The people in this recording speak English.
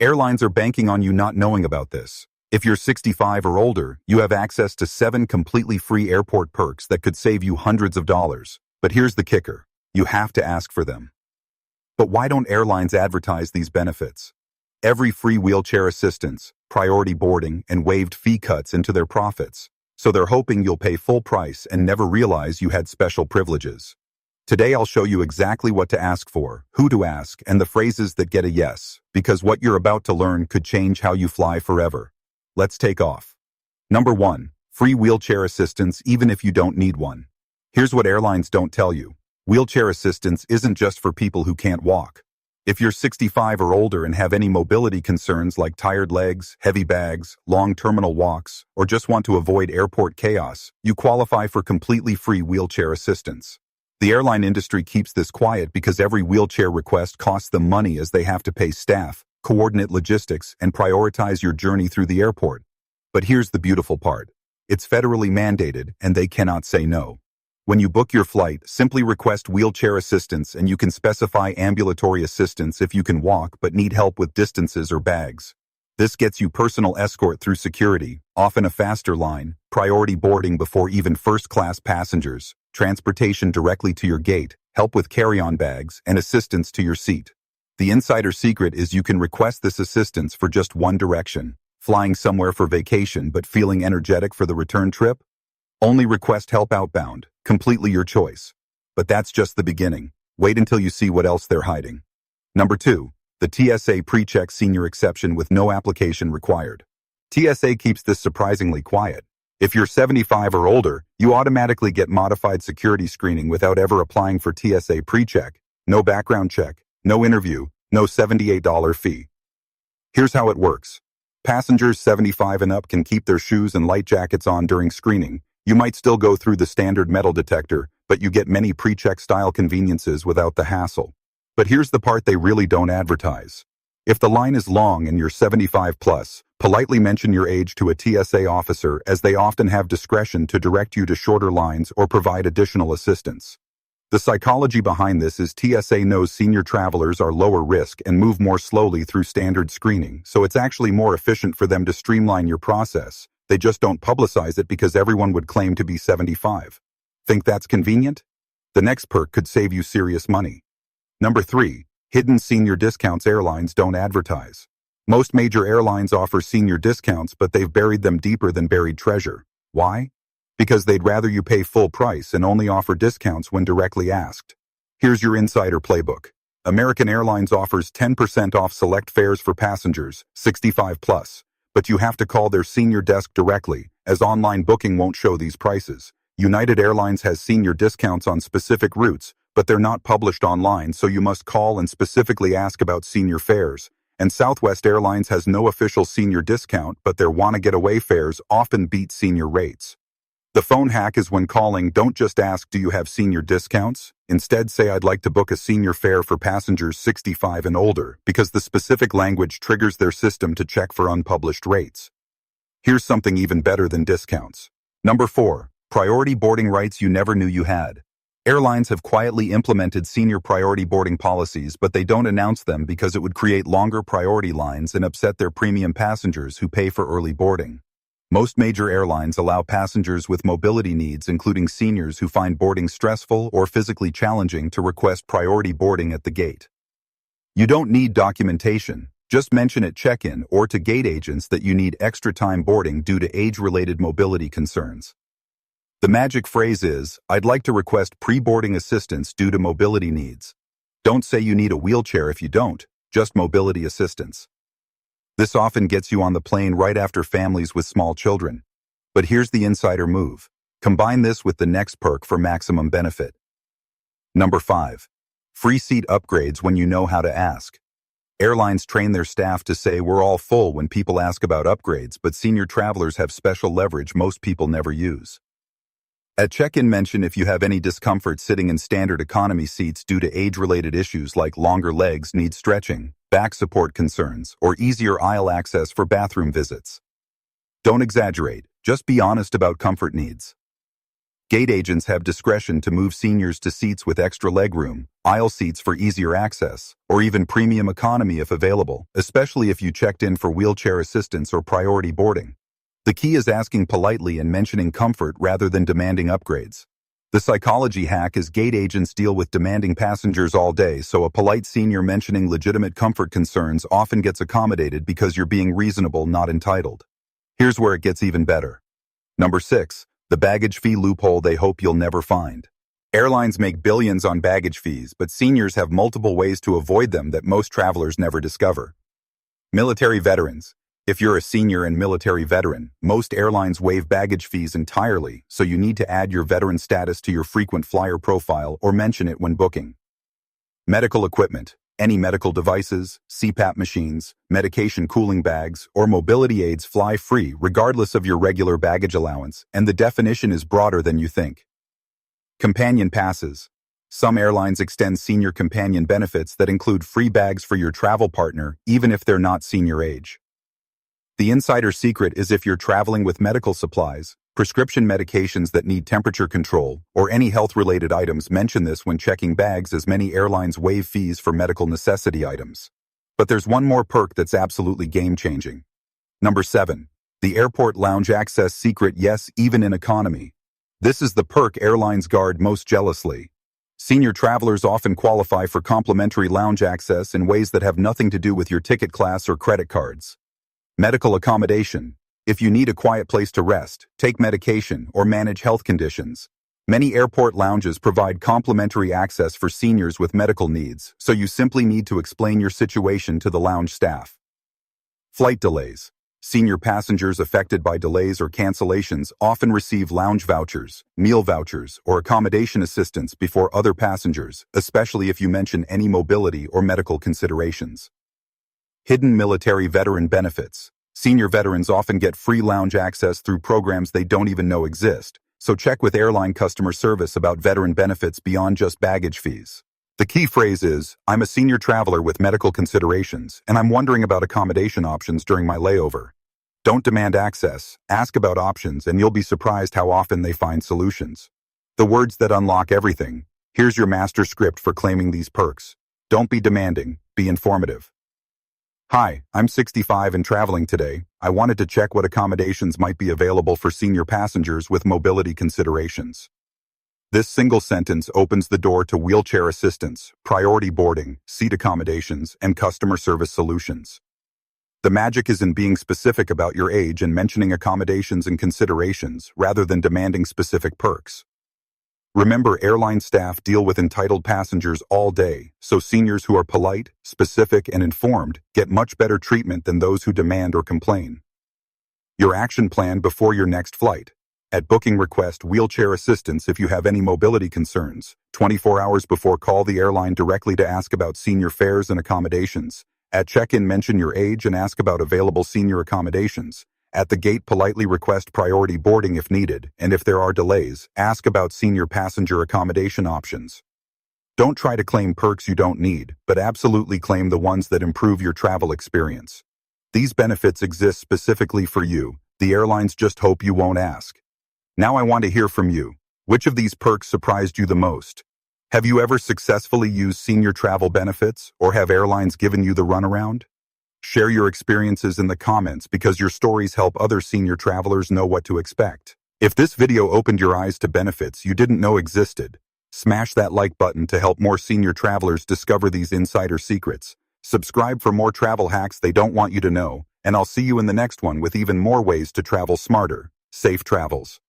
Airlines are banking on you not knowing about this. If you're 65 or older, you have access to 7 completely free airport perks that could save you hundreds of dollars. But here's the kicker. You have to ask for them. But why don't airlines advertise these benefits? Every free wheelchair assistance, priority boarding, and waived fee cuts into their profits. So they're hoping you'll pay full price and never realize you had special privileges. Today I'll show you exactly what to ask for, who to ask, and the phrases that get a yes, because what you're about to learn could change how you fly forever. Let's take off. Number 1. Free wheelchair assistance even if you don't need one. Here's what airlines don't tell you. Wheelchair assistance isn't just for people who can't walk. If you're 65 or older and have any mobility concerns like tired legs, heavy bags, long terminal walks, or just want to avoid airport chaos, you qualify for completely free wheelchair assistance. The airline industry keeps this quiet because every wheelchair request costs them money as they have to pay staff, coordinate logistics, and prioritize your journey through the airport. But here's the beautiful part. It's federally mandated and they cannot say no. When you book your flight, simply request wheelchair assistance and you can specify ambulatory assistance if you can walk but need help with distances or bags. This gets you personal escort through security, often a faster line, priority boarding before even first-class passengers, transportation directly to your gate, help with carry-on bags, and assistance to your seat. The insider secret is you can request this assistance for just one direction, flying somewhere for vacation but feeling energetic for the return trip. Only request help outbound, completely your choice. But that's just the beginning. Wait until you see what else they're hiding. Number 2. The TSA PreCheck Senior Exception with no application required. TSA keeps this surprisingly quiet. If you're 75 or older, you automatically get modified security screening without ever applying for TSA PreCheck, no background check, no interview, no $78 fee. Here's how it works. Passengers 75 and up can keep their shoes and light jackets on during screening. You might still go through the standard metal detector, but you get many pre-check style conveniences without the hassle. But here's the part they really don't advertise. If the line is long and you're 75 plus, politely mention your age to a TSA officer as they often have discretion to direct you to shorter lines or provide additional assistance. The psychology behind this is TSA knows senior travelers are lower risk and move more slowly through standard screening, so it's actually more efficient for them to streamline your process. They just don't publicize it because everyone would claim to be 75. Think that's convenient? The next perk could save you serious money. Number 3. Hidden senior discounts airlines don't advertise. Most major airlines offer senior discounts, but they've buried them deeper than buried treasure. Why? Because they'd rather you pay full price and only offer discounts when directly asked. Here's your insider playbook. American Airlines offers 10% off select fares for passengers, 65 plus. But you have to call their senior desk directly, as online booking won't show these prices. United Airlines has senior discounts on specific routes, but they're not published online, so you must call and specifically ask about senior fares. And Southwest Airlines has no official senior discount, but their wanna-get-away fares often beat senior rates. The phone hack is when calling, don't just ask, do you have senior discounts? Instead, say, I'd like to book a senior fare for passengers 65 and older, because the specific language triggers their system to check for unpublished rates. Here's something even better than discounts. Number 4. Priority boarding rights you never knew you had. Airlines have quietly implemented senior priority boarding policies, but they don't announce them because it would create longer priority lines and upset their premium passengers who pay for early boarding. Most major airlines allow passengers with mobility needs, including seniors who find boarding stressful or physically challenging, to request priority boarding at the gate. You don't need documentation. Just mention at check-in or to gate agents that you need extra time boarding due to age-related mobility concerns. The magic phrase is, I'd like to request pre-boarding assistance due to mobility needs. Don't say you need a wheelchair if you don't, just mobility assistance. This often gets you on the plane right after families with small children. But here's the insider move. Combine this with the next perk for maximum benefit. Number 5. Free seat upgrades when you know how to ask. Airlines train their staff to say we're all full when people ask about upgrades, but senior travelers have special leverage most people never use. At check-in, mention if you have any discomfort sitting in standard economy seats due to age-related issues like longer legs need stretching, back support concerns, or easier aisle access for bathroom visits. Don't exaggerate, just be honest about comfort needs. Gate agents have discretion to move seniors to seats with extra legroom, aisle seats for easier access, or even premium economy if available, especially if you checked in for wheelchair assistance or priority boarding. The key is asking politely and mentioning comfort rather than demanding upgrades. The psychology hack is gate agents deal with demanding passengers all day, so a polite senior mentioning legitimate comfort concerns often gets accommodated because you're being reasonable, not entitled. Here's where it gets even better. Number 6. The baggage fee loophole they hope you'll never find. Airlines make billions on baggage fees, but seniors have multiple ways to avoid them that most travelers never discover. Military veterans. If you're a senior and military veteran, most airlines waive baggage fees entirely, so you need to add your veteran status to your frequent flyer profile or mention it when booking. Medical equipment. Any medical devices, CPAP machines, medication cooling bags, or mobility aids fly free regardless of your regular baggage allowance, and the definition is broader than you think. Companion passes. Some airlines extend senior companion benefits that include free bags for your travel partner, even if they're not senior age. The insider secret is if you're traveling with medical supplies, prescription medications that need temperature control, or any health-related items, mention this when checking bags, as many airlines waive fees for medical necessity items. But there's one more perk that's absolutely game-changing. Number 7. The airport lounge access secret, yes, even in economy. This is the perk airlines guard most jealously. Senior travelers often qualify for complimentary lounge access in ways that have nothing to do with your ticket class or credit cards. Medical accommodation. If you need a quiet place to rest, take medication, or manage health conditions, many airport lounges provide complimentary access for seniors with medical needs, so you simply need to explain your situation to the lounge staff. Flight delays. Senior passengers affected by delays or cancellations often receive lounge vouchers, meal vouchers, or accommodation assistance before other passengers, especially if you mention any mobility or medical considerations. Hidden military veteran benefits. Senior veterans often get free lounge access through programs they don't even know exist, so check with airline customer service about veteran benefits beyond just baggage fees. The key phrase is, "I'm a senior traveler with medical considerations, and I'm wondering about accommodation options during my layover." Don't demand access, ask about options, and you'll be surprised how often they find solutions. The words that unlock everything. Here's your master script for claiming these perks. Don't be demanding, be informative. Hi, I'm 65 and traveling today. I wanted to check what accommodations might be available for senior passengers with mobility considerations. This single sentence opens the door to wheelchair assistance, priority boarding, seat accommodations, and customer service solutions. The magic is in being specific about your age and mentioning accommodations and considerations rather than demanding specific perks. Remember, airline staff deal with entitled passengers all day, so seniors who are polite, specific, and informed get much better treatment than those who demand or complain. Your action plan before your next flight. At booking, request wheelchair assistance if you have any mobility concerns. 24 hours before, call the airline directly to ask about senior fares and accommodations. At check-in, mention your age and ask about available senior accommodations. At the gate, politely request priority boarding if needed, and if there are delays, ask about senior passenger accommodation options. Don't try to claim perks you don't need, but absolutely claim the ones that improve your travel experience. These benefits exist specifically for you. The airlines just hope you won't ask. Now I want to hear from you. Which of these perks surprised you the most? Have you ever successfully used senior travel benefits, or have airlines given you the runaround? Share your experiences in the comments because your stories help other senior travelers know what to expect. If this video opened your eyes to benefits you didn't know existed, smash that like button to help more senior travelers discover these insider secrets. Subscribe for more travel hacks they don't want you to know, and I'll see you in the next one with even more ways to travel smarter. Safe travels.